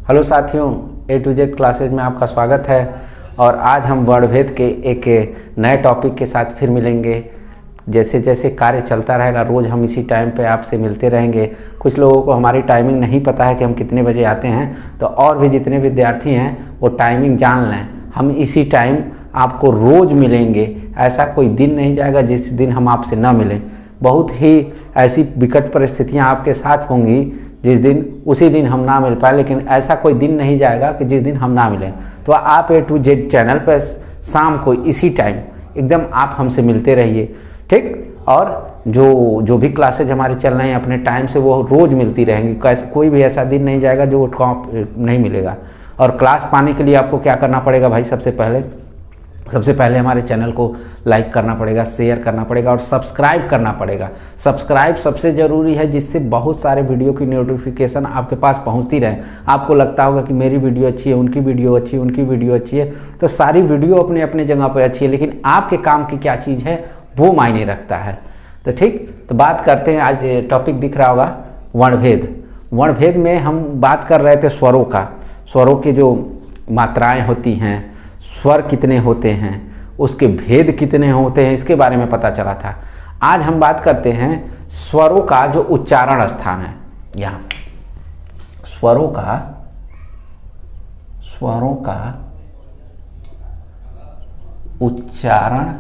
Hello साथियों, A to Z classes में आपका स्वागत है। और आज हम वर्णभेद के एक नए टॉपिक के साथ फिर मिलेंगे। जैसे जैसे कार्य चलता रहेगा रोज़ हम इसी टाइम पे आपसे मिलते रहेंगे। कुछ लोगों को हमारी टाइमिंग नहीं पता है कि हम कितने बजे आते हैं, तो और भी जितने विद्यार्थी हैं वो टाइमिंग जान लें। हम इसी टाइम आपको रोज़ मिलेंगे। ऐसा कोई दिन नहीं जाएगा जिस दिन हम आपसे न मिलें। बहुत ही ऐसी विकट परिस्थितियां आपके साथ होंगी जिस दिन उसी दिन हम ना मिल पाए, लेकिन ऐसा कोई दिन नहीं जाएगा कि जिस दिन हम ना मिलें। तो आप A to Z चैनल पर शाम को इसी टाइम एकदम आप हमसे मिलते रहिए, ठीक। और जो भी क्लासेज हमारे चल रहे हैं अपने टाइम से वो रोज़ मिलती रहेंगी। कोई भी ऐसा दिन नहीं जाएगा जो नहीं मिलेगा। और क्लास पाने के लिए आपको क्या करना पड़ेगा भाई? सबसे पहले हमारे चैनल को लाइक करना पड़ेगा, शेयर करना पड़ेगा और सब्सक्राइब करना पड़ेगा। सब्सक्राइब सबसे ज़रूरी है, जिससे बहुत सारे वीडियो की नोटिफिकेशन आपके पास पहुंचती रहे। आपको लगता होगा कि मेरी वीडियो अच्छी है, उनकी वीडियो अच्छी है, उनकी वीडियो अच्छी है, तो सारी वीडियो अपने अपने जगह पर अच्छी है, लेकिन आपके काम की क्या चीज़ है वो मायने रखता है। तो ठीक, तो बात करते हैं। आज टॉपिक दिख रहा होगा वर्णभेद। वर्णभेद में हम बात कर रहे थे स्वरों का। स्वरों की जो मात्राएँ होती हैं, स्वर कितने होते हैं, उसके भेद कितने होते हैं, इसके बारे में पता चला था। आज हम बात करते हैं स्वरों का जो उच्चारण स्थान है। यहाँ स्वरों का उच्चारण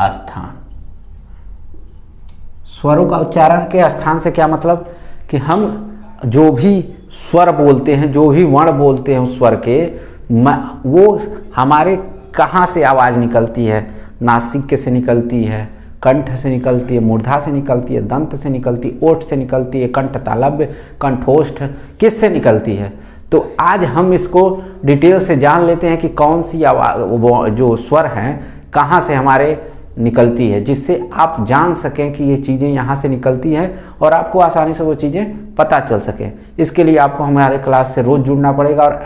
स्थान। स्वरों का उच्चारण के स्थान से क्या मतलब कि हम जो भी स्वर बोलते हैं, जो भी वर्ण बोलते हैं, उस स्वर के वो हमारे कहाँ से आवाज़ निकलती है। नासिक से निकलती है, कंठ से निकलती है, मूर्धा से निकलती है, दंत से निकलती है, ओठ से निकलती है, कंठ तालव्य, कंठोष्ठ किस से निकलती है। तो आज हम इसको डिटेल से जान लेते हैं कि कौन सी आवाज़ जो स्वर हैं कहाँ से हमारे निकलती है, जिससे आप जान सकें कि ये चीज़ें यहाँ से निकलती हैं और आपको आसानी से वो चीज़ें पता चल सकें। इसके लिए आपको हमारे क्लास से रोज़ जुड़ना पड़ेगा। और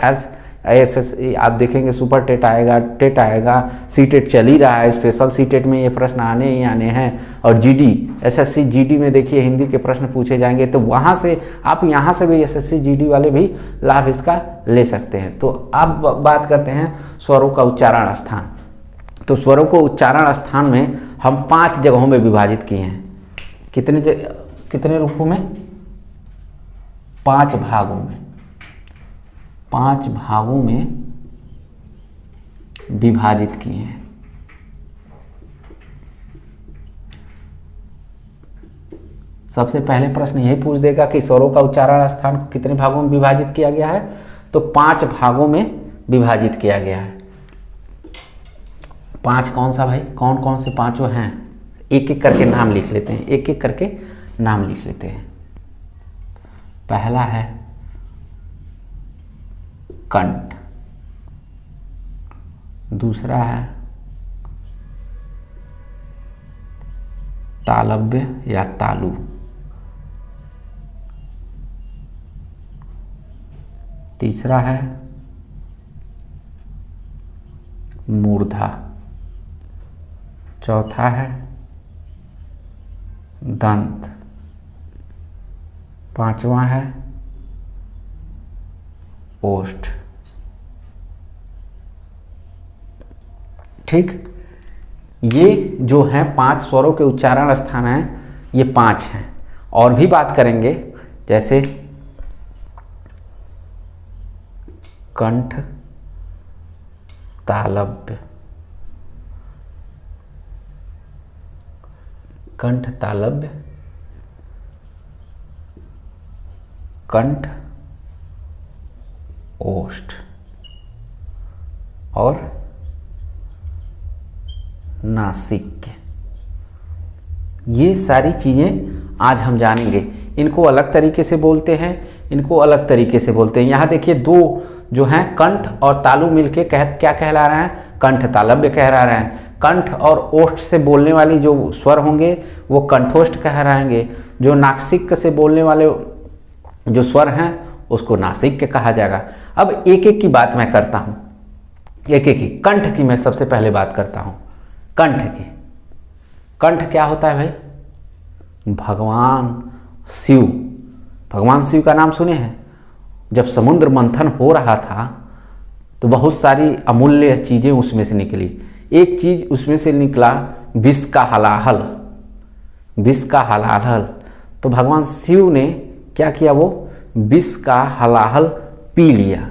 ऐसे आप देखेंगे सुपर टेट आएगा, सी टेट चल ही रहा है। स्पेशल सी टेट में ये प्रश्न आने ही आने हैं। और GD SSC GD में देखिए हिंदी के प्रश्न पूछे जाएंगे, तो वहाँ से आप यहाँ से भी SSC GD वाले भी लाभ इसका ले सकते हैं। तो अब बात करते हैं स्वरों का उच्चारण स्थान। तो स्वरों को उच्चारण स्थान में हम 5 जगहों में विभाजित किए हैं। कितने रूपों में? 5 भागों में। 5 भागों में विभाजित किए हैं। सबसे पहले प्रश्न यही पूछ देगा कि स्वरों का उच्चारण स्थान को कितने भागों में विभाजित किया गया है? तो 5 भागों में विभाजित किया गया है। 5 कौन सा भाई? कौन कौन से पांचों हैं? एक एक करके नाम लिख लेते हैं। एक एक करके नाम लिख लेते हैं। पहला है कंठ, दूसरा है तालव्य या तालु, तीसरा है मूर्धा, चौथा है दंत, पांचवा है ओष्ठ। ठीक, ये जो हैं 5 स्वरों के उच्चारण स्थान हैं, ये 5 हैं। और भी बात करेंगे, जैसे कंठ तालव्य, कंठ तालव्य, कंठ ओष्ठ और नासिक। ये सारी चीज़ें आज हम जानेंगे। इनको अलग तरीके से बोलते हैं, इनको अलग तरीके से बोलते हैं। यहाँ देखिए 2 जो हैं कंठ और तालु मिलके क्या कहला रहे हैं? कंठ तालव्य कहला रहे हैं। कंठ और ओष्ठ से बोलने वाली जो स्वर होंगे वो कंठोष्ठ कहलाएंगे। जो नासिक से बोलने वाले जो स्वर हैं उसको नासिक कहा जाएगा। अब एक एक की बात मैं करता हूँ, एक एक की। कंठ की मैं सबसे पहले बात करता हूँ। कंठ की, कंठ क्या होता है भाई? भगवान शिव, भगवान शिव का नाम सुने हैं? जब समुद्र मंथन हो रहा था तो बहुत सारी अमूल्य चीज़ें उसमें से निकली। एक चीज़ उसमें से निकला विष का हलाहल, विष का हलाहल। तो भगवान शिव ने क्या किया, वो विष का हलाहल पी लिया,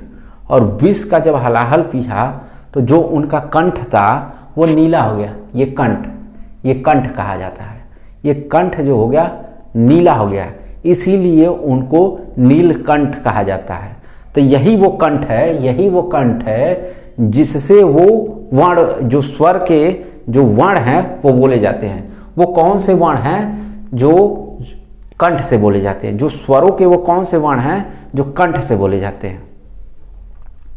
और विष का जब हलाहल पिया तो जो उनका कंठ था वो नीला हो गया। ये कंठ कहा जाता है। ये कंठ जो हो गया नीला हो गया, इसीलिए उनको नीलकंठ कहा जाता है। तो यही वो कंठ है जिससे वो वर्ण, जो स्वर के जो वर्ण हैं वो बोले जाते हैं। वो कौन से वर्ण हैं जो कंठ से बोले जाते हैं? जो स्वरों के वो कौन से वर्ण हैं जो कंठ से बोले जाते हैं?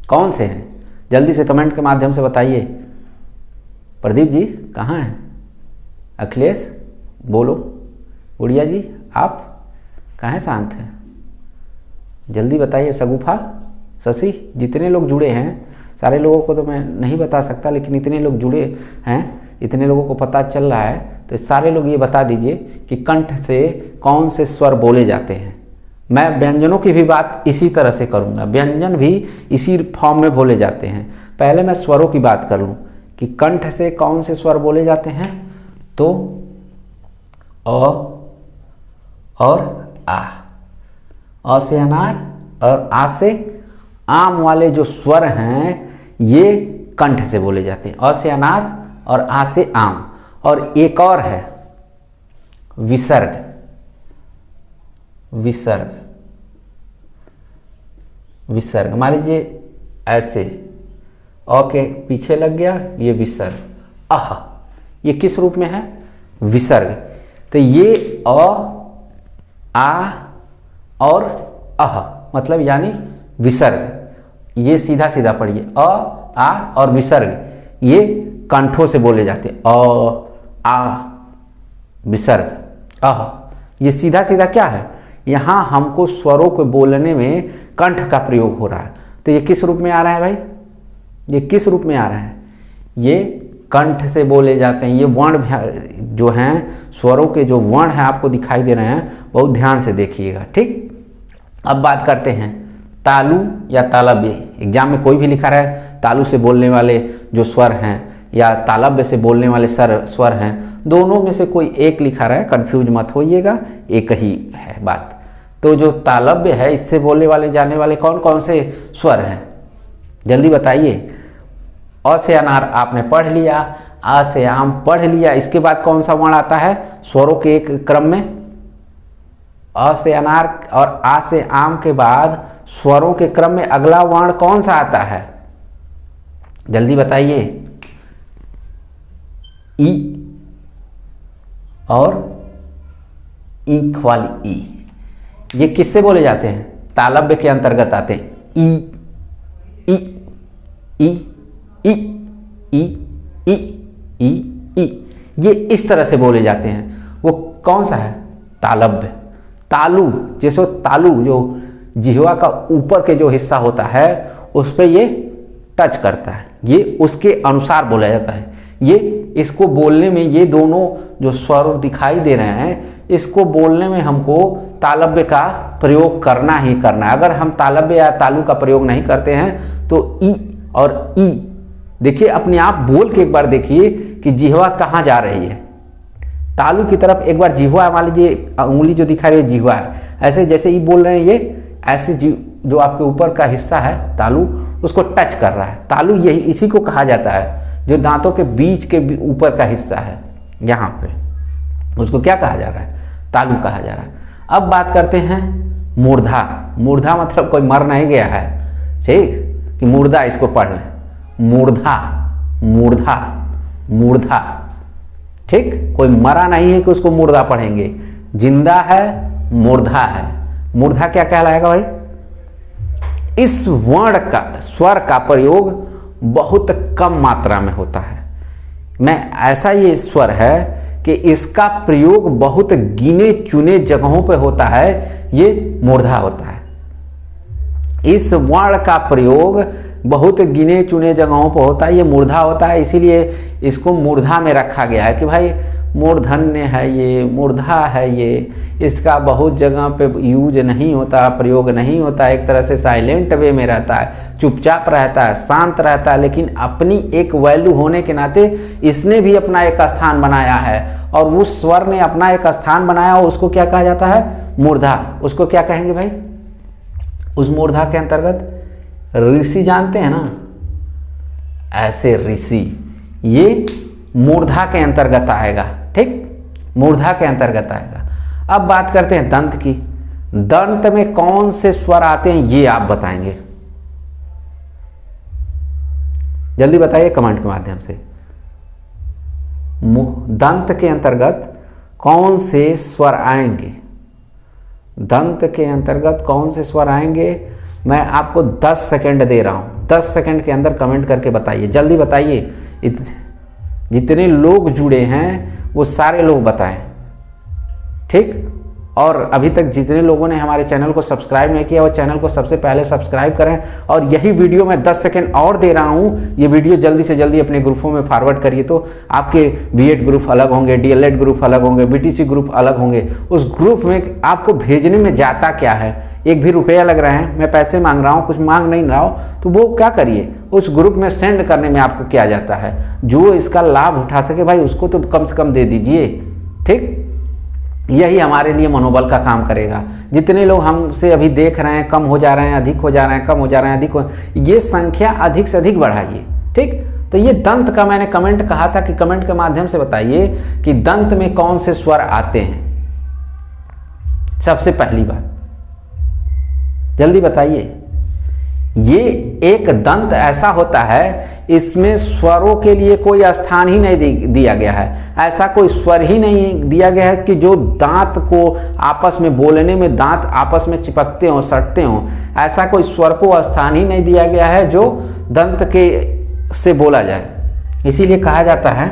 कौन से हैं? जल्दी से कमेंट के माध्यम से बताइए। प्रदीप जी कहाँ हैं? अखिलेश बोलो। गुड़िया जी आप कहाँ हैं? शांत हैं, जल्दी बताइए। सगुफा, शशि, जितने लोग जुड़े हैं, सारे लोगों को तो मैं नहीं बता सकता, लेकिन इतने लोग जुड़े हैं, इतने लोगों को पता चल रहा है, तो सारे लोग ये बता दीजिए कि कंठ से कौन से स्वर बोले जाते हैं। मैं व्यंजनों की भी बात इसी तरह से करूँगा, व्यंजन भी इसी फॉर्म में बोले जाते हैं। पहले मैं स्वरों की बात कर लूँ कि कंठ से कौन से स्वर बोले जाते हैं। तो अ और आ से अनार और आ से आम वाले जो स्वर हैं ये कंठ से बोले जाते हैं। अ से अनार और आ से आम। और एक और है विसर्ग। विसर्ग मान लीजिए ऐसे अ के पीछे लग गया ये विसर्ग, अह, ये किस रूप में है? विसर्ग। तो ये अ, आ और अह मतलब यानी विसर्ग। ये सीधा सीधा पढ़िए, अ, आ और विसर्ग ये कंठों से बोले जाते हैं। अ, आ, विसर्ग, अह। ये सीधा सीधा क्या है? यहाँ हमको स्वरों को बोलने में कंठ का प्रयोग हो रहा है। तो ये किस रूप में आ रहा है भाई? ये किस रूप में आ रहा है? ये कंठ से बोले जाते हैं। ये वर्ण जो हैं, स्वरों के जो वर्ण हैं आपको दिखाई दे रहे हैं, बहुत ध्यान से देखिएगा, ठीक। अब बात करते हैं तालु या तालव्य। एग्जाम में कोई भी लिखा रहा है तालु से बोलने वाले जो स्वर हैं या तालव्य से बोलने वाले स्वर हैं, दोनों में से कोई एक लिखा रहा है, कंफ्यूज मत होइएगा, एक ही है बात। तो जो तालव्य है इससे बोलने वाले जाने वाले कौन कौन से स्वर हैं? जल्दी बताइए। अ से अनार आपने पढ़ लिया, आ से आम पढ़ लिया, इसके बाद कौन सा वर्ण आता है स्वरों के एक क्रम में? अ से अनार और आ से आम के बाद स्वरों के क्रम में अगला वर्ण कौन सा आता है? जल्दी बताइए। ई और ईख वाली ई, ये किससे बोले जाते हैं? तालव्य के अंतर्गत आते हैं। ई ई ई ई ई ई ई ई, ये इस तरह से बोले जाते हैं। वो कौन सा है? तालव्य। तालु, जैसे तालु जो जिह्वा का ऊपर के जो हिस्सा होता है उस पर ये टच करता है, ये उसके अनुसार बोला जाता है। ये इसको बोलने में, ये दोनों जो स्वर दिखाई दे रहे हैं, इसको बोलने में हमको तालव्य का प्रयोग करना ही करना है। अगर हम तालव्य या तालु का प्रयोग नहीं करते हैं तो ई और ई, देखिए अपने आप बोल के एक बार देखिए कि जिह्वा कहाँ जा रही है। तालु की तरफ एक बार जिह्वा, मान लीजिए उंगली जो दिखा रही है जिह्वा है, ऐसे जैसे ई बोल रहे हैं ये ऐसे जो आपके ऊपर का हिस्सा है तालु, उसको टच कर रहा है। तालु यही इसी को कहा जाता है, जो दांतों के बीच के ऊपर का हिस्सा है यहाँ पे, उसको क्या कहा जा रहा है? तालु कहा जा रहा है। अब बात करते हैं मूर्धा। मूर्धा मतलब कोई मर नहीं गया है, ठीक, कि मुर्दा इसको पढ़ लें। मूर्धा, मूर्धा, मूर्धा, ठीक, कोई मरा नहीं है कि उसको मुर्दा पढ़ेंगे, जिंदा है, मूर्धा है। मूर्धा क्या कहलाएगा भाई? इस वर्ण का, स्वर का प्रयोग बहुत कम मात्रा में होता है। मैं ऐसा ये स्वर है कि इसका प्रयोग बहुत गिने चुने जगहों पे होता है, ये मूर्धा होता है। इस वर्ण का प्रयोग बहुत गिने चुने जगहों पर होता है, ये मूर्धा होता है। इसीलिए इसको मूर्धा में रखा गया है कि भाई मूर्धन्य है ये, मूर्धा है ये, इसका बहुत जगह पे यूज नहीं होता, प्रयोग नहीं होता, एक तरह से साइलेंट वे में रहता है, चुपचाप रहता है, शांत रहता है, लेकिन अपनी एक वैल्यू होने के नाते इसने भी अपना एक स्थान बनाया है, और उस स्वर ने अपना एक स्थान बनाया, उसको क्या कहा जाता है? मूर्धा। उसको क्या कहेंगे भाई? उस मूर्धा के अंतर्गत ऋषि जानते हैं ना, ऐसे ऋषि, ये मूर्धा के अंतर्गत आएगा। ठीक, मूर्धा के अंतर्गत आएगा। अब बात करते हैं दंत की। दंत में कौन से स्वर आते हैं ये आप बताएंगे, जल्दी बताइए कमेंट के माध्यम से। दंत के अंतर्गत कौन से स्वर आएंगे? दंत के अंतर्गत कौन से स्वर आएंगे? मैं आपको 10 सेकंड दे रहा हूं, 10 सेकंड के अंदर कमेंट करके बताइए, जल्दी बताइए। जितने लोग जुड़े हैं वो सारे लोग बताएं। ठीक, और अभी तक जितने लोगों ने हमारे चैनल को सब्सक्राइब नहीं किया वो चैनल को सबसे पहले सब्सक्राइब करें। और यही वीडियो मैं 10 सेकंड और दे रहा हूं, ये वीडियो जल्दी से जल्दी अपने ग्रुपों में फॉरवर्ड करिए, तो आपके बीएड ग्रुप अलग होंगे, डीएलएड ग्रुप अलग होंगे, बीटीसी ग्रुप अलग होंगे। उस ग्रुप में आपको भेजने में जाता क्या है? एक भी रुपया लग रहा है, मैं पैसे मांग रहा हूँ, कुछ मांग नहीं रहा हूँ, तो वो क्या करिए, उस ग्रुप में सेंड करने में आपको क्या जाता है? जो इसका लाभ उठा सके भाई उसको तो कम से कम दे दीजिए। ठीक, यही हमारे लिए मनोबल का काम करेगा। जितने लोग हमसे अभी देख रहे हैं, कम हो जा रहे हैं, अधिक हो जा रहे हैं, कम हो जा रहे हैं, अधिक हो, ये संख्या अधिक से अधिक बढ़ाइए। ठीक, तो ये दंत का मैंने कमेंट कहा था कि कमेंट के माध्यम से बताइए कि दंत में कौन से स्वर आते हैं। सबसे पहली बात जल्दी बताइए। ये एक दंत ऐसा होता है, इसमें स्वरों के लिए कोई स्थान ही नहीं दिया गया है, ऐसा कोई स्वर ही नहीं दिया गया है कि जो दांत को आपस में बोलने में दांत आपस में चिपकते हों, सटते हों, ऐसा कोई स्वर को स्थान ही नहीं दिया गया है जो दंत के से बोला जाए। इसीलिए कहा जाता है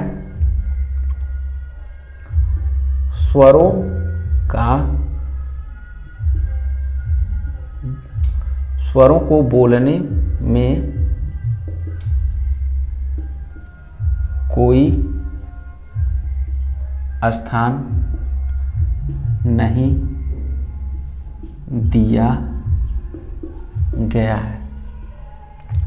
स्वरों को बोलने में कोई स्थान नहीं दिया गया है।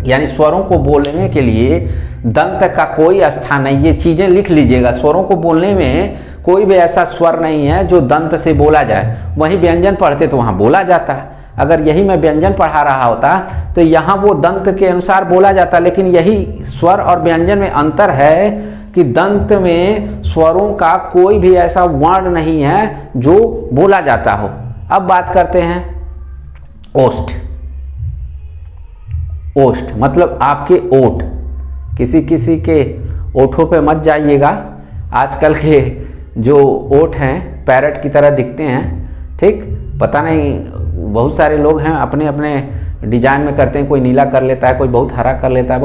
यानी स्वरों को बोलने के लिए दंत का कोई स्थान नहीं। ये चीजें लिख लीजिएगा, स्वरों को बोलने में कोई भी ऐसा स्वर नहीं है जो दंत से बोला जाए। वहीं व्यंजन पढ़ते तो वहां बोला जाता है। अगर यही मैं व्यंजन पढ़ा रहा होता तो यहाँ वो दंत के अनुसार बोला जाता, लेकिन यही स्वर और व्यंजन में अंतर है कि दंत में स्वरों का कोई भी ऐसा वर्ण नहीं है जो बोला जाता हो। अब बात करते हैं ओष्ठ। ओष्ठ मतलब आपके ओठ। किसी किसी के ओठों पे मत जाइएगा, आजकल के जो ओठ हैं पैरट की तरह दिखते हैं। ठीक, पता नहीं बहुत सारे लोग हैं अपने अपने डिजाइन में करते हैं, कोई नीला कर लेता है, कोई बहुत हरा कर लेता है,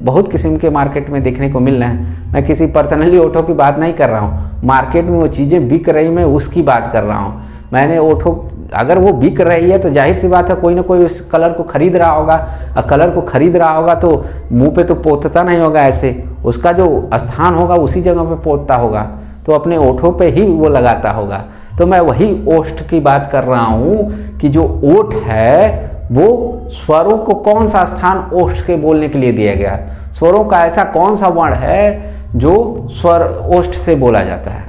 बहुत किस्म के मार्केट में देखने को मिल रहे हैं। मैं किसी पर्सनली ओठों की बात नहीं कर रहा हूँ, मार्केट में वो चीज़ें बिक रही मैं उसकी बात कर रहा हूँ। मैंने ओठों, अगर वो बिक रही है तो जाहिर सी बात है कोई ना कोई उस कलर को खरीद रहा होगा, और कलर को खरीद रहा होगा तो मुंह पे तो पोतता नहीं होगा ऐसे, उसका जो स्थान होगा उसी जगह पे पोतता होगा, तो अपने ओठों पे ही वो लगाता होगा। तो मैं वही ओष्ठ की बात कर रहा हूँ कि जो ओठ है वो स्वरों को कौन सा स्थान ओष्ठ के बोलने के लिए दिया गया। स्वरों का ऐसा कौन सा वर्ण है जो स्वर ओष्ठ से बोला जाता है,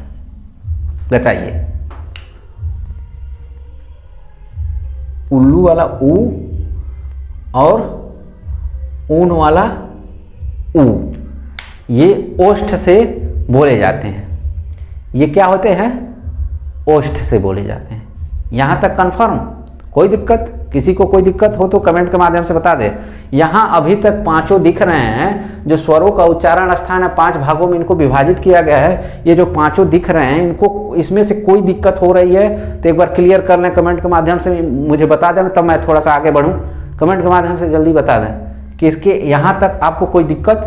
बताइए। उल्लू वाला ऊ और ऊन वाला ऊ, ये ओष्ठ से बोले जाते हैं। ये क्या होते हैं? ओष्ठ से बोले जाते हैं। यहाँ तक कन्फर्म? कोई दिक्कत? किसी को कोई दिक्कत हो तो कमेंट के माध्यम से बता दे। यहाँ अभी तक पांचों दिख रहे हैं, जो स्वरों का उच्चारण स्थान है 5 भागों में इनको विभाजित किया गया है। ये जो पांचों दिख रहे हैं इनको, इसमें से कोई दिक्कत हो रही है तो एक बार क्लियर कर लें, कमेंट के माध्यम से मुझे बता दें, तब मैं थोड़ा सा आगे बढ़ूँ। कमेंट के माध्यम से जल्दी बता दें कि इसके यहाँ तक आपको कोई दिक्कत,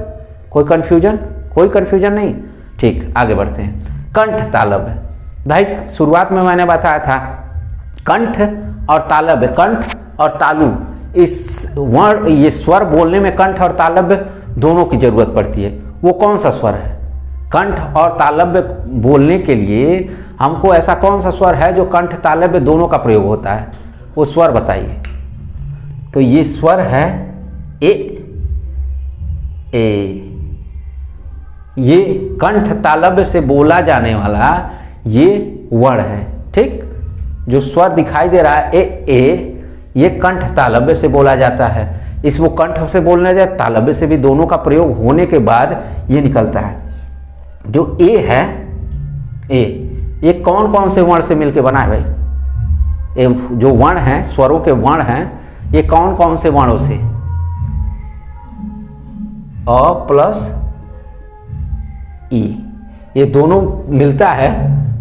कोई कन्फ्यूजन नहीं। ठीक, आगे बढ़ते हैं। कंठ तालव्य। भाई शुरुआत में मैंने बताया था कंठ और तालव्य, कंठ और तालु, इस वर्ण, ये स्वर बोलने में कंठ और तालव्य दोनों की जरूरत पड़ती है। वो कौन सा स्वर है? कंठ और तालव्य बोलने के लिए हमको ऐसा कौन सा स्वर है जो कंठ तालव्य दोनों का प्रयोग होता है, वो स्वर बताइए। तो ये स्वर है ए। ये कंठ तालव्य से बोला जाने वाला ये वर्ण है, ठीक। जो स्वर दिखाई दे रहा है ए, ये कंठ तालव्य से बोला जाता है। इसको कंठ से बोलना जाए, तालव्य से भी, दोनों का प्रयोग होने के बाद ये निकलता है। जो ए है, ये कौन कौन से वर्ण से मिलके बना है भाई? जो वर्ण हैं, स्वरों के वर्ण हैं, ये कौन कौन से वर्णों से? अ प्लस ई, ये दोनों मिलता है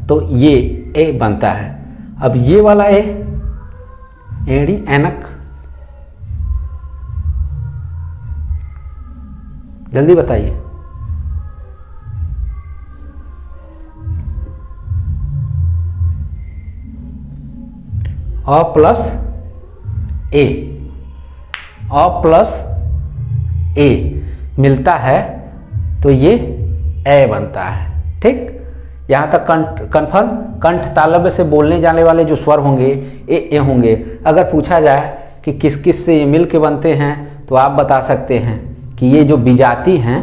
तो ये ए बनता है। अब ये वाला ए, एड़ी ऐनक, जल्दी बताइए। अ प्लस ए, अ प्लस ए मिलता है तो ये ए बनता है, ठीक। यहाँ तक कन्फर्म। कंठ तालव्य से बोलने जाने वाले जो स्वर होंगे ए होंगे। अगर पूछा जाए कि किस किस से ये मिल के बनते हैं तो आप बता सकते हैं कि ये जो विजाति हैं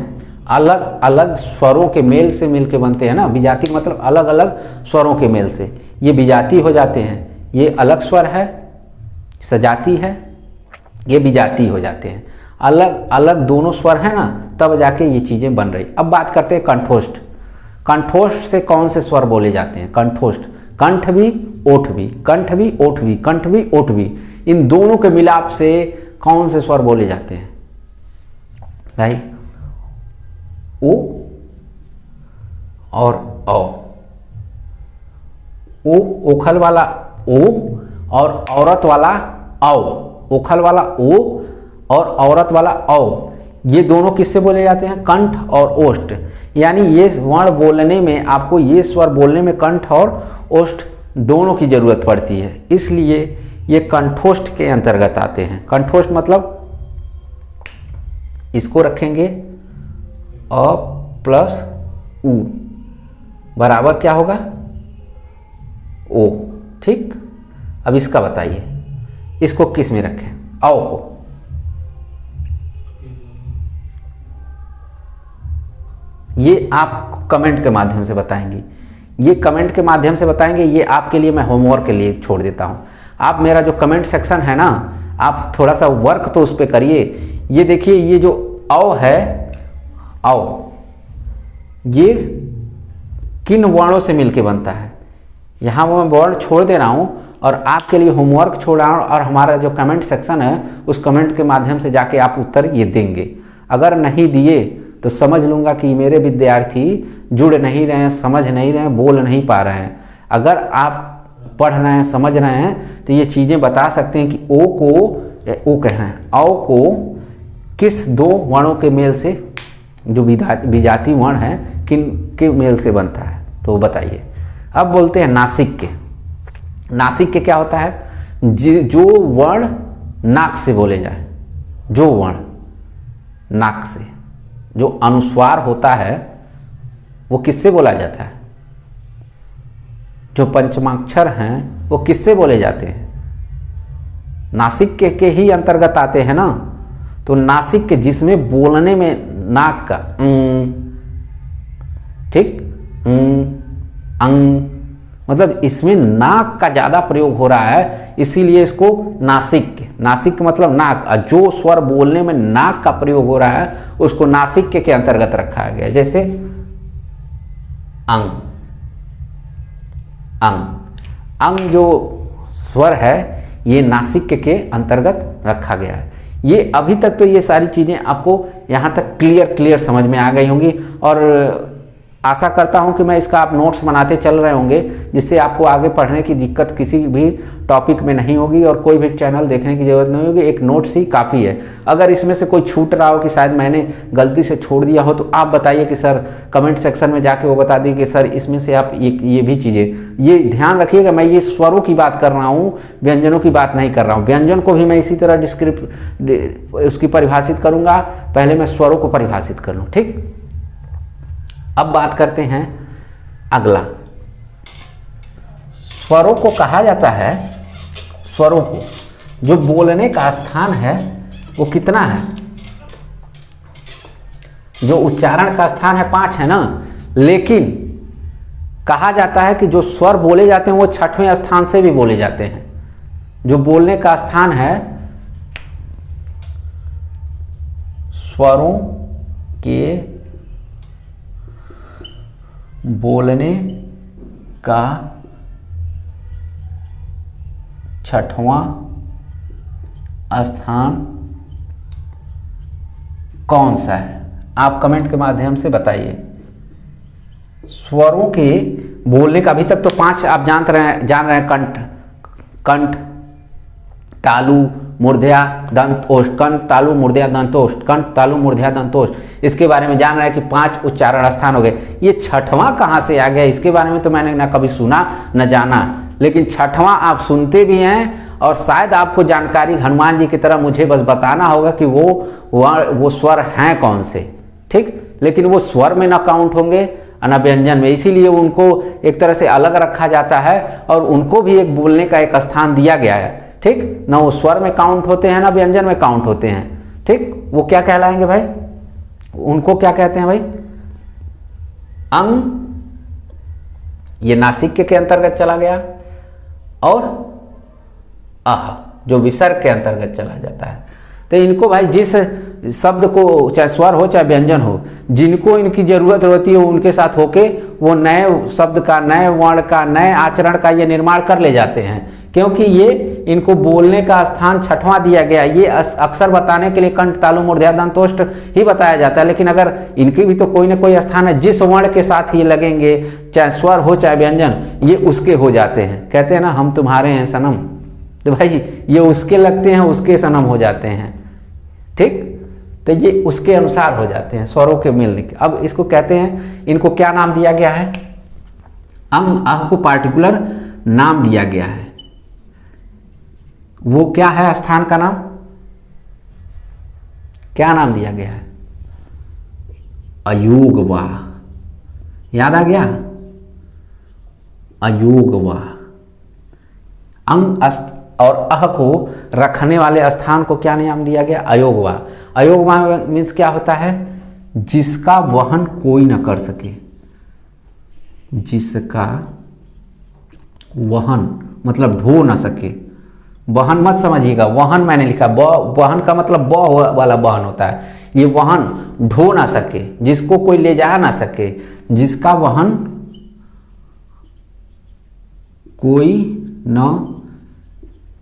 अलग अलग स्वरों के मेल से मिल के बनते हैं ना। विजाति का मतलब अलग अलग स्वरों के मेल से ये विजाति हो जाते हैं। ये अलग स्वर है, सजाती है, ये विजाति हो जाते हैं। अलग अलग दोनों स्वर है ना, तब जाके ये चीज़ें बन रही। अब बात करते हैं कंठोष्ठ। कंठोष्ठ से कौन से स्वर बोले जाते हैं? कंठोष्ठ, कंठ भी ओठ भी, कंठ भी ओठ भी, कंठ भी ओठ भी, इन दोनों के मिलाप से कौन से स्वर बोले जाते हैं भाई? ओ और औ। ओ, ओखल वाला ओ और औरत वाला औ। ओखल वाला ओ और औरत वाला औ, ये दोनों किससे बोले जाते हैं? कंठ और ओष्ठ। यानी ये वर्ण बोलने में, आपको ये स्वर बोलने में कंठ और ओष्ठ दोनों की जरूरत पड़ती है, इसलिए ये कंठोष्ठ के अंतर्गत आते हैं। कंठोष्ठ मतलब इसको रखेंगे अ प्लस उ बराबर क्या होगा? ओ, ठीक। अब इसका बताइए, इसको किस में रखें? औ को। ये आप कमेंट के माध्यम से बताएंगे, ये कमेंट के माध्यम से बताएंगे। ये आपके लिए मैं होमवर्क के लिए छोड़ देता हूँ। आप मेरा जो कमेंट सेक्शन है ना, आप थोड़ा सा वर्क तो उस पर करिए। ये देखिए, ये जो औ है, औ, ये किन वर्णों से मिलके बनता है? यहाँ मैं वर्ण छोड़ दे रहा हूँ और आपके लिए होमवर्क छोड़ रहा हूँ, और हमारा जो कमेंट सेक्शन है उस कमेंट के माध्यम से जाके आप उत्तर ये देंगे। अगर नहीं दिए तो समझ लूँगा कि मेरे विद्यार्थी जुड़ नहीं रहे हैं, समझ नहीं रहे हैं, बोल नहीं पा रहे हैं। अगर आप पढ़ रहे हैं, समझ रहे हैं, तो ये चीज़ें बता सकते हैं कि ओ को, ओ कह रहे हैं, औ को किस दो वर्णों के मेल से, जो विजाति वर्ण है, किन के मेल से बनता है, तो बताइए। अब बोलते हैं नासिक के। नासिक के क्या होता है? जो वर्ण नाक से बोले जाए, जो वर्ण नाक से, जो अनुस्वार होता है वो किससे बोला जाता है? जो पंचमाक्षर हैं वो किससे बोले जाते हैं? नासिक के ही अंतर्गत आते हैं ना। तो नासिक के जिसमें बोलने में नाक का ठीक, अंग, मतलब इसमें नाक का ज़्यादा प्रयोग हो रहा है, इसीलिए इसको नासिक, नासिक मतलब नाक, जो स्वर बोलने में नाक का प्रयोग हो रहा है उसको नासिक के अंतर्गत रखा गया। जैसे अंग, अंग, अंग जो स्वर है ये नासिक के अंतर्गत रखा गया है। ये अभी तक तो ये सारी चीज़ें आपको यहाँ तक क्लियर समझ में आ गई होंगी, और आशा करता हूँ कि मैं इसका आप नोट्स बनाते चल रहे होंगे, जिससे आपको आगे पढ़ने की दिक्कत किसी भी टॉपिक में नहीं होगी और कोई भी चैनल देखने की ज़रूरत नहीं होगी। एक नोट्स ही काफ़ी है। अगर इसमें से कोई छूट रहा हो कि शायद मैंने गलती से छोड़ दिया हो, तो आप बताइए कि सर, कमेंट सेक्शन में जाके वो बता दिए कि सर इसमें से आप ये भी चीज़ें, ये ध्यान रखिएगा। मैं ये स्वरों की बात कर रहा हूँ, व्यंजनों की बात नहीं कर रहा हूँ। व्यंजन को भी मैं इसी तरह उसकी परिभाषित करूँगा, पहले मैं स्वरों को परिभाषित कर लूँ, ठीक। अब बात करते हैं अगला। स्वरों को कहा जाता है, स्वरों को जो बोलने का स्थान है वो कितना है? जो उच्चारण का स्थान है 5 है ना, लेकिन कहा जाता है कि जो स्वर बोले जाते हैं वो 6वें स्थान से भी बोले जाते हैं। जो बोलने का स्थान है, स्वरों के बोलने का 6वां स्थान कौन सा है? आप कमेंट के माध्यम से बताइए। स्वरों के बोलने का अभी तक तो 5 आप जान रहे हैं। कंठ, तालु, मूर्धया, दंत, ओष्ठ। कंठ, तालु, मूर्धया, दंत, ओष्ठ। कंठ, तालु, मूर्धया, दंत, ओष्ठ। इसके बारे में जान रहे हैं कि 5 उच्चारण स्थान हो गए। ये 6वां कहाँ से आ गया, इसके बारे में तो मैंने ना कभी सुना न जाना, लेकिन 6वां आप सुनते भी हैं और शायद आपको जानकारी हनुमान जी की तरह मुझे बस बताना होगा कि वो स्वर हैं कौन से, ठीक। लेकिन वो स्वर में ना काउंट होंगे ना व्यंजन में, इसीलिए उनको एक तरह से अलग रखा जाता है और उनको भी एक बोलने का एक स्थान दिया गया है, ठीक। ना वो स्वर में काउंट होते हैं ना व्यंजन में काउंट होते हैं, ठीक। वो क्या कहलाएंगे भाई? उनको क्या कहते हैं भाई? अंग, ये नासिक के अंतर्गत चला गया, और आह जो विसर्ग के अंतर्गत चला जाता है। तो इनको भाई जिस शब्द को, चाहे स्वर हो चाहे व्यंजन हो, जिनको इनकी जरूरत होती है उनके साथ होके वो नए शब्द का, नए वर्ण का, नए आचरण का ये निर्माण कर ले जाते हैं, क्योंकि ये इनको बोलने का स्थान 6वां दिया गया। ये अक्सर बताने के लिए कंठ, तालु, मूर्धया, दंत, ओष्ठ ही बताया जाता है, लेकिन अगर इनके भी तो कोई ना कोई स्थान है जिस वर्ण के साथ ये लगेंगे, चाहे स्वर हो चाहे व्यंजन, ये उसके हो जाते हैं। कहते हैं ना हम तुम्हारे हैं सनम, तो भाई ये उसके लगते हैं, उसके सनम हो जाते हैं, ठीक। तो ये उसके अनुसार हो जाते हैं स्वरों के मिलने के। अब इसको कहते हैं, इनको क्या नाम दिया गया है? अह को पार्टिकुलर नाम दिया गया है। वो क्या है स्थान का नाम? क्या नाम दिया गया है? अयोगवाह। याद आ गया? अयोगवाह। अंग और अह को रखने वाले स्थान को क्या नाम दिया गया? अयोगवाह। अयोगवाह मीन्स क्या होता है? जिसका वहन कोई न कर सके। जिसका वहन मतलब ढो न सके। वहन मत समझिएगा, वहन मैंने लिखा, वहन का मतलब ब वाला वहन होता है। ये वहन ढो ना सके, जिसको कोई ले जा ना सके, जिसका वहन कोई न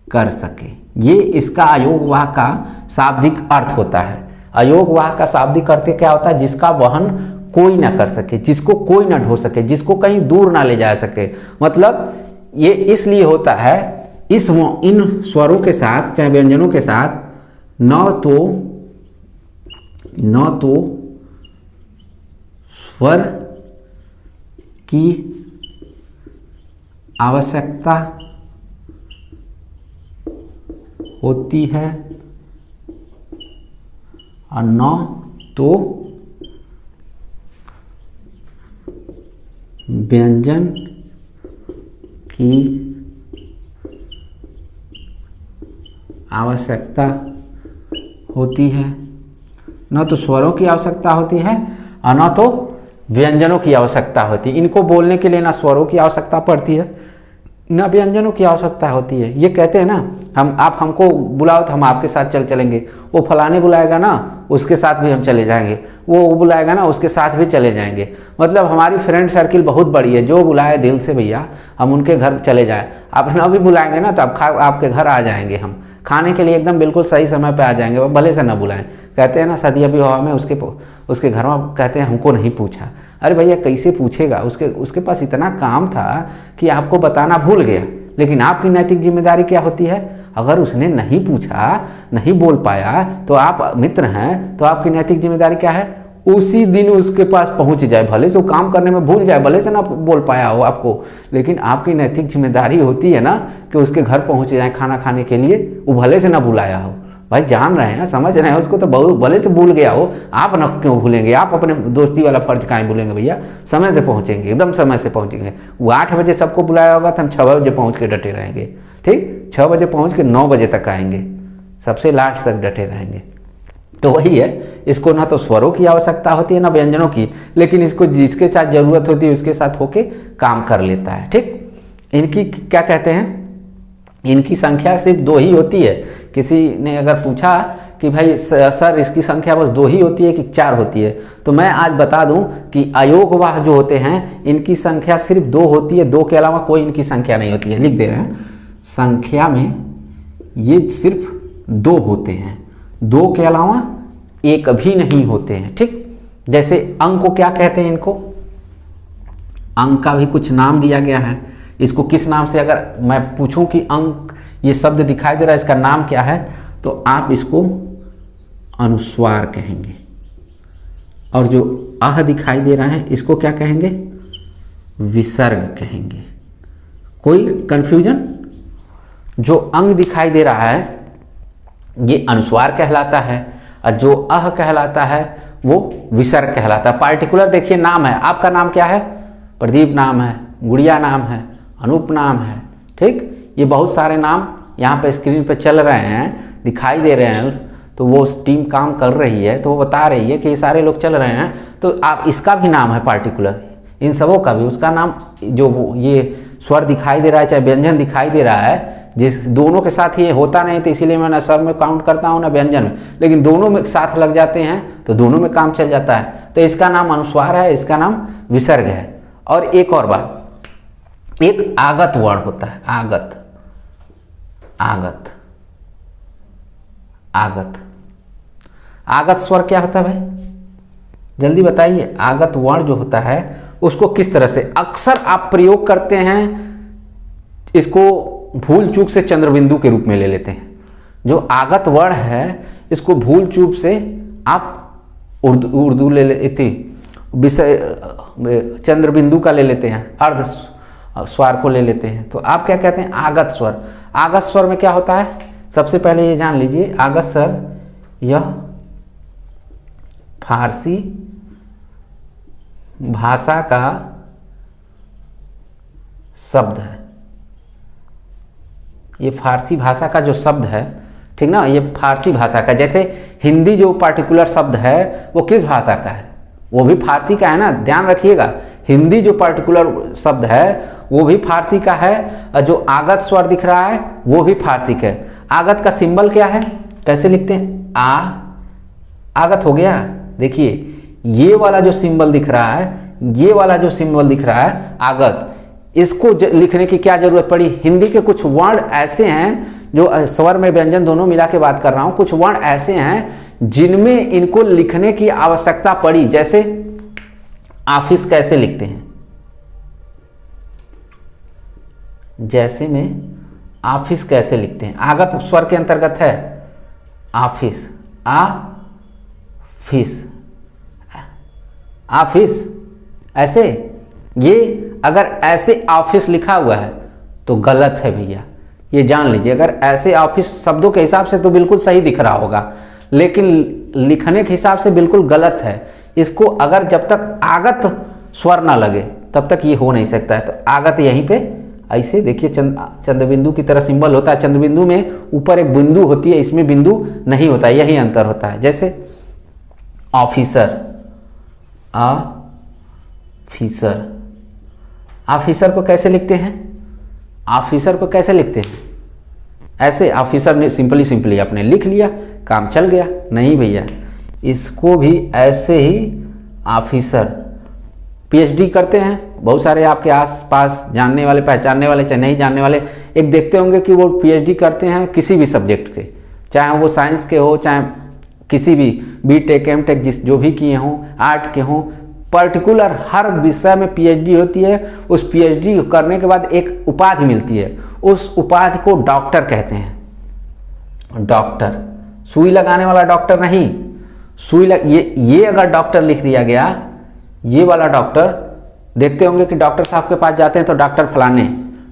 कर सके, ये इसका अयोगवाह का शाब्दिक अर्थ होता है। अयोगवाह का शाब्दिक अर्थ क्या होता है? जिसका वहन कोई ना कर सके, जिसको कोई ना ढो सके, जिसको कहीं दूर ना ले जा सके। मतलब ये इसलिए होता है, इन स्वरों के साथ चाहे व्यंजनों के साथ न तो स्वर की आवश्यकता होती है और न तो व्यंजन की आवश्यकता होती है। न तो स्वरों की आवश्यकता होती है और न तो व्यंजनों की आवश्यकता होती है। इनको बोलने के लिए ना स्वरों की आवश्यकता पड़ती है ना व्यंजनों की आवश्यकता होती है। ये कहते हैं ना, आप हमको बुलाओ तो हम आपके साथ चलेंगे, वो फलाने बुलाएगा ना उसके साथ भी हम चले जाएंगे, वो बुलाएगा ना उसके साथ भी चले जाएंगे। मतलब हमारी फ्रेंड सर्किल बहुत बड़ी है, जो बुलाए दिल से भैया हम उनके घर चले जाएं। आप ना भी बुलाएंगे ना तो आपके घर आ जाएंगे, हम खाने के लिए एकदम बिल्कुल सही समय पे आ जाएंगे, भले से ना बुलाएं। कहते हैं ना शादी विवाह में उसके घर में कहते हैं हमको नहीं पूछा। अरे भैया कैसे पूछेगा, उसके पास इतना काम था कि आपको बताना भूल गया। लेकिन आपकी नैतिक जिम्मेदारी क्या होती है? अगर उसने नहीं पूछा, नहीं बोल पाया, तो आप मित्र हैं, तो आपकी नैतिक जिम्मेदारी क्या है? उसी दिन उसके पास पहुंच जाए, भले से वो काम करने में भूल जाए, भले से ना बोल पाया हो आपको, लेकिन आपकी नैतिक जिम्मेदारी होती है ना कि उसके घर पहुंच जाए खाना खाने के लिए, वो भले से ना बुलाया हो। भाई जान रहे हैं, समझ रहे हैं उसको, तो बहुत भले से भूल गया हो, आप न क्यों भूलेंगे, आप अपने दोस्ती वाला फर्ज काहे भूलेंगे भैया। समय से पहुँचेंगे, एकदम समय से पहुँचेंगे। वो 8 बजे सबको बुलाया होगा तो हम 6 बजे पहुँच के डटे रहेंगे, ठीक, 6 बजे पहुँच के 9 बजे तक आएंगे, सबसे लास्ट तक डटे रहेंगे। तो वही है, इसको ना तो स्वरों की आवश्यकता होती है ना व्यंजनों की, लेकिन इसको जिसके साथ जरूरत होती है उसके साथ होके काम कर लेता है, ठीक। इनकी क्या कहते हैं, इनकी संख्या सिर्फ 2 ही होती है। किसी ने अगर पूछा कि भाई सर इसकी संख्या बस 2 ही होती है कि 4 होती है, तो मैं आज बता दूं कि अयोगवाह जो होते हैं इनकी संख्या सिर्फ 2 होती है, 2 के अलावा कोई इनकी संख्या नहीं होती है। लिख दे रहे हैं, संख्या में ये सिर्फ 2 होते हैं, 2 के अलावा एक भी नहीं होते हैं, ठीक। जैसे अंक को क्या कहते हैं, इनको अंक का भी कुछ नाम दिया गया है। इसको किस नाम से, अगर मैं पूछूं कि अंक ये शब्द दिखाई दे रहा है इसका नाम क्या है, तो आप इसको अनुस्वार कहेंगे। और जो आह दिखाई दे रहा है इसको क्या कहेंगे, विसर्ग कहेंगे। कोई कंफ्यूजन? जो अंग दिखाई दे रहा है ये अनुस्वार कहलाता है, और जो अह कहलाता है वो विसर्ग कहलाता है। पार्टिकुलर देखिए नाम है, आपका नाम क्या है, प्रदीप नाम है, गुड़िया नाम है, अनूप नाम है, ठीक। ये बहुत सारे नाम यहाँ पे स्क्रीन पे चल रहे हैं, दिखाई दे रहे हैं, तो वो टीम काम कर रही है, तो वो बता रही है कि ये सारे लोग चल रहे हैं, तो आप इसका भी नाम है पार्टिकुलर, इन सबों का भी उसका नाम, जो ये स्वर दिखाई दे रहा है चाहे व्यंजन दिखाई दे रहा है, जिस दोनों के साथ ये होता नहीं, तो इसीलिए मैं ना स्वर में काउंट करता हूँ ना व्यंजन में, लेकिन दोनों में साथ लग जाते हैं तो दोनों में काम चल जाता है। तो इसका नाम अनुस्वार है, इसका नाम विसर्ग है। और एक और बात, एक आगत वर्ण होता है, आगत, आगत, आगत, आगत स्वर क्या होता है भाई, जल्दी बताइए। आगत वर्ण जो होता है उसको किस तरह से अक्सर आप प्रयोग करते हैं, इसको भूल चूक से चंद्रबिंदु के रूप में ले लेते हैं। जो आगत वर्ण है इसको भूल चूक से आप उर्दू ले लेते, विषय चंद्रबिंदु का ले लेते हैं, अर्ध स्वर को ले लेते हैं, तो आप क्या कहते हैं, आगत स्वर। आगत स्वर में क्या होता है, सबसे पहले ये जान लीजिए, आगत स्वर यह फारसी भाषा का शब्द है। ये फारसी भाषा का जो शब्द है, ठीक ना, ये फारसी भाषा का, जैसे हिंदी जो पार्टिकुलर शब्द है वो किस भाषा का है, वो भी फारसी का है ना, ध्यान रखिएगा। हिंदी जो पार्टिकुलर शब्द है वो भी फारसी का है, और जो आगत स्वर दिख रहा है वो भी फारसी का है। आगत का सिंबल क्या है, कैसे लिखते हैं, आगत हो गया। देखिए ये वाला जो सिंबल दिख रहा है, ये वाला जो सिंबल दिख रहा है आगत, इसको लिखने की क्या जरूरत पड़ी। हिंदी के कुछ वर्ण ऐसे हैं, जो स्वर में व्यंजन दोनों मिला के बात कर रहा हूं, कुछ वर्ण ऐसे हैं जिनमें इनको लिखने की आवश्यकता पड़ी। जैसे ऑफिस कैसे लिखते हैं, जैसे में ऑफिस कैसे लिखते हैं, आगत स्वर के अंतर्गत है। ऑफिस, फिस, ऑफिस, ऐसे, ये अगर ऐसे ऑफिस लिखा हुआ है तो गलत है भैया, ये जान लीजिए। अगर ऐसे ऑफिस शब्दों के हिसाब से तो बिल्कुल सही दिख रहा होगा, लेकिन लिखने के हिसाब से बिल्कुल गलत है। इसको अगर जब तक आगत स्वर ना लगे तब तक ये हो नहीं सकता है। तो आगत यहीं पे ऐसे देखिए, चंद्रबिंदु की तरह सिंबल होता है। चंद्रबिंदु में ऊपर एक बिंदु होती है, इसमें बिंदु नहीं होता, यही अंतर होता है। जैसे ऑफिसर, ऑफिसर, ऑफिसर को कैसे लिखते हैं, ऑफिसर को कैसे लिखते हैं, ऐसे। ऑफिसर ने सिंपली आपने लिख लिया, काम चल गया। नहीं भैया, इसको भी ऐसे ही ऑफिसर। पीएचडी करते हैं बहुत सारे आपके आसपास जानने वाले, पहचानने वाले, चाहे नहीं जानने वाले, एक देखते होंगे कि वो पीएचडी करते हैं किसी भी सब्जेक्ट के, चाहे वो साइंस के हो, चाहे किसी भी बीटेक एमटेक जिस जो भी किए हों, आर्ट के हों, पर्टिकुलर हर विषय में पीएचडी होती है। उस पीएचडी करने के बाद एक उपाधि मिलती है, उस उपाधि को डॉक्टर कहते हैं। डॉक्टर, सुई लगाने वाला डॉक्टर नहीं, ये अगर डॉक्टर लिख दिया गया, ये वाला डॉक्टर, देखते होंगे कि डॉक्टर साहब के पास जाते हैं तो डॉक्टर फलाने,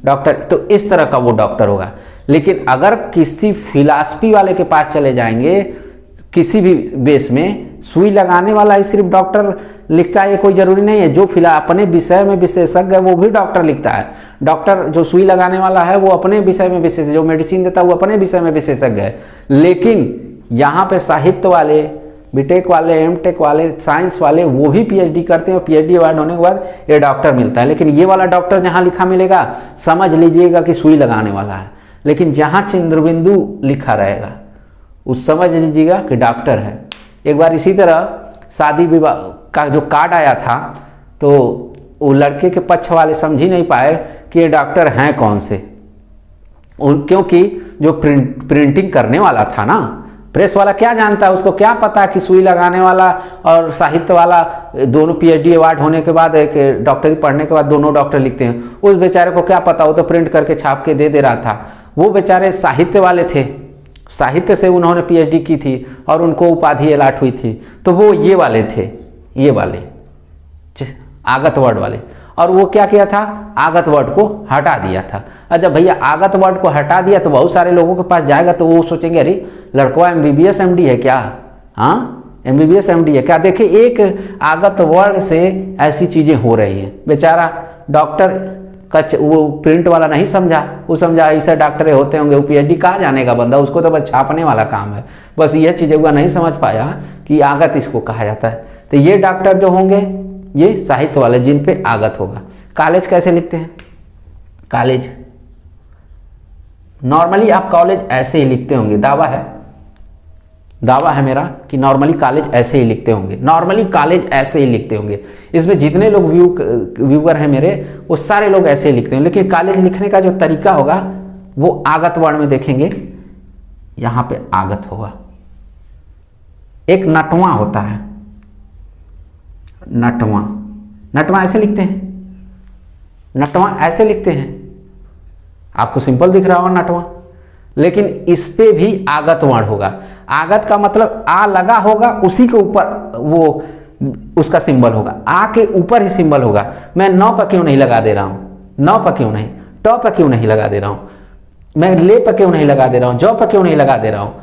डॉक्टर, तो इस तरह का वो डॉक्टर होगा। लेकिन अगर किसी फिलॉसफी वाले के पास चले जाएंगे, किसी भी बेस में, सुई लगाने वाला ही सिर्फ डॉक्टर लिखता है ये कोई जरूरी नहीं है। जो अपने विषय में विशेषज्ञ है वो भी डॉक्टर लिखता है। डॉक्टर जो सुई लगाने वाला है वो अपने विषय में विशेषज्ञ, जो मेडिसिन देता है वो अपने विषय में विशेषज्ञ है। लेकिन यहाँ पे साहित्य वाले, बीटेक वाले, एमटेक वाले, साइंस वाले, वो भी पीएचडी करते हैं और पीएचडी अवार्ड होने के बाद ये डॉक्टर मिलता है। लेकिन ये वाला डॉक्टर जहाँ लिखा मिलेगा समझ लीजिएगा कि सुई लगाने वाला है, लेकिन जहाँ चंद्रबिंदु लिखा रहेगा उस समझ लीजिएगा कि डॉक्टर है। एक बार इसी तरह शादी विवाह का जो कार्ड आया था तो वो लड़के के पक्ष वाले समझ ही नहीं पाए कि ये डॉक्टर हैं कौन से, क्योंकि जो प्रिंटिंग करने वाला था ना, प्रेस वाला क्या जानता है, उसको क्या पता कि सुई लगाने वाला और साहित्य वाला दोनों पीएचडी अवार्ड होने के बाद, एक डॉक्टरी पढ़ने के बाद दोनों डॉक्टर लिखते हैं। उस बेचारे को क्या पता, वो तो प्रिंट करके छाप के दे रहा था। वो बेचारे साहित्य वाले थे, साहित्य से उन्होंने पीएचडी की थी और उनको उपाधि अलाट हुई थी। तो वो ये वाले थे, ये वाले आगत वर्ड वाले। और वो क्या किया था, आगत वर्ड को हटा दिया था। अच्छा भैया, आगत वर्ड को हटा दिया तो बहुत सारे लोगों के पास जाएगा तो वो सोचेंगे अरे लड़का एमबीबीएस एमडी है क्या, हाँ एमबीबीएस एमडी है क्या। देखिए एक आगत वर्ड से ऐसी चीज़ें हो रही हैं। बेचारा डॉक्टर का वो प्रिंट वाला नहीं समझा, वो समझा ऐसे डॉक्टर होते होंगे, वो पीएचडी कहाँ जाने का बंदा, उसको तो बस छापने वाला काम है। बस यह चीज़ें वो नहीं समझ पाया कि आगत इसको कहा जाता है। तो ये डॉक्टर जो होंगे ये साहित्य वाले, जिन पे आगत होगा। कॉलेज कैसे लिखते हैं, कॉलेज नॉर्मली आप कॉलेज ऐसे ही लिखते होंगे, दावा है मेरा कि नॉर्मली कॉलेज ऐसे ही लिखते होंगे, नॉर्मली कॉलेज ऐसे ही लिखते होंगे। इसमें जितने लोग व्यूअर हैं मेरे, वो सारे लोग ऐसे ही लिखते हैं। लेकिन कॉलेज लिखने का जो तरीका होगा वो आगत वर्ण में देखेंगे, यहाँ पे आगत होगा। एक नटवा होता है, नटवा ऐसे लिखते हैं, नटवा ऐसे लिखते हैं, आपको सिंपल दिख रहा होगा नटवा। लेकिन इस पे भी आगत वर्ण होगा। आगत का मतलब आ लगा होगा, उसी के ऊपर वो उसका सिंबल होगा, आ के ऊपर ही सिंबल होगा। मैं नौ पर क्यों नहीं लगा दे रहा हूँ, नौ पर क्यों नहीं, ट पर क्यों नहीं लगा दे रहा हूँ, मैं ले पर क्यों नहीं लगा दे रहा हूँ, जौ पर क्यों नहीं लगा दे रहा हूँ,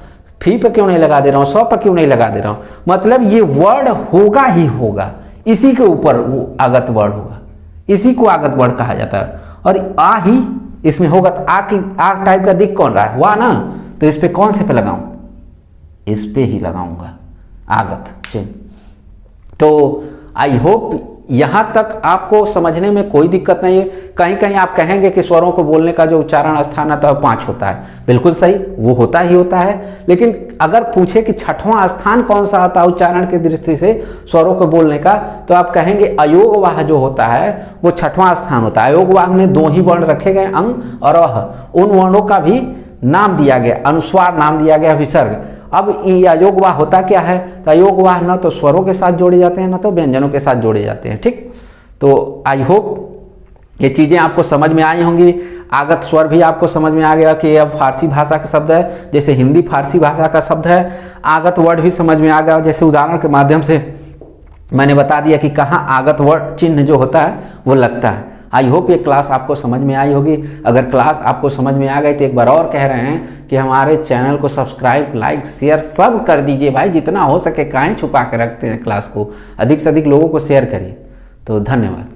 फी पर क्यों नहीं लगा दे रहा हूँ, सौ पर क्यों नहीं लगा दे रहा हूँ। मतलब ये वर्ड होगा ही होगा, इसी के ऊपर वो आगत वर्ड होगा, इसी को आगत वर्ड कहा जाता है। और आ ही इसमें होगा। तो आ टाइप का दिख कौन रहा है, वाह ना, तो इस पे कौन से पे लगाऊं, इस पे ही लगाऊंगा आगत चिन्ह। तो आई होप यहाँ तक आपको समझने में कोई दिक्कत नहीं है। कहीं कहीं आप कहेंगे कि स्वरों को बोलने का जो उच्चारण स्थान आता है 5 होता है, बिल्कुल सही, वो होता ही होता है। लेकिन अगर पूछे कि 6वां स्थान कौन सा आता है उच्चारण की दृष्टि से स्वरों को बोलने का, तो आप कहेंगे अयोगवाह जो होता है वो 6वां स्थान होता है। अयोगवाह में 2 ही वर्ण रखे गए, अंग और अह। उन वर्णों का भी नाम दिया गया, अनुस्वार नाम दिया गया, विसर्ग। अब अयोगवाह होता क्या है, तो अयोगवाह न तो स्वरों के साथ जोड़े जाते हैं, न तो व्यंजनों के साथ जोड़े जाते हैं। ठीक, तो आई होप ये चीज़ें आपको समझ में आई होंगी। आगत स्वर भी आपको समझ में आ गया कि यह फारसी भाषा का शब्द है, जैसे हिंदी फारसी भाषा का शब्द है। आगत वर्ड भी समझ में आ गया, जैसे उदाहरण के माध्यम से मैंने बता दिया कि कहाँ आगत वर्ड चिन्ह जो होता है वो लगता है। आई होप ये क्लास आपको समझ में आई होगी। अगर क्लास आपको समझ में आ गई तो एक बार और कह रहे हैं कि हमारे चैनल को सब्सक्राइब, लाइक, शेयर सब कर दीजिए भाई, जितना हो सके। काहे छुपा के रखते हैं क्लास को, अधिक से अधिक लोगों को शेयर करिए। तो धन्यवाद।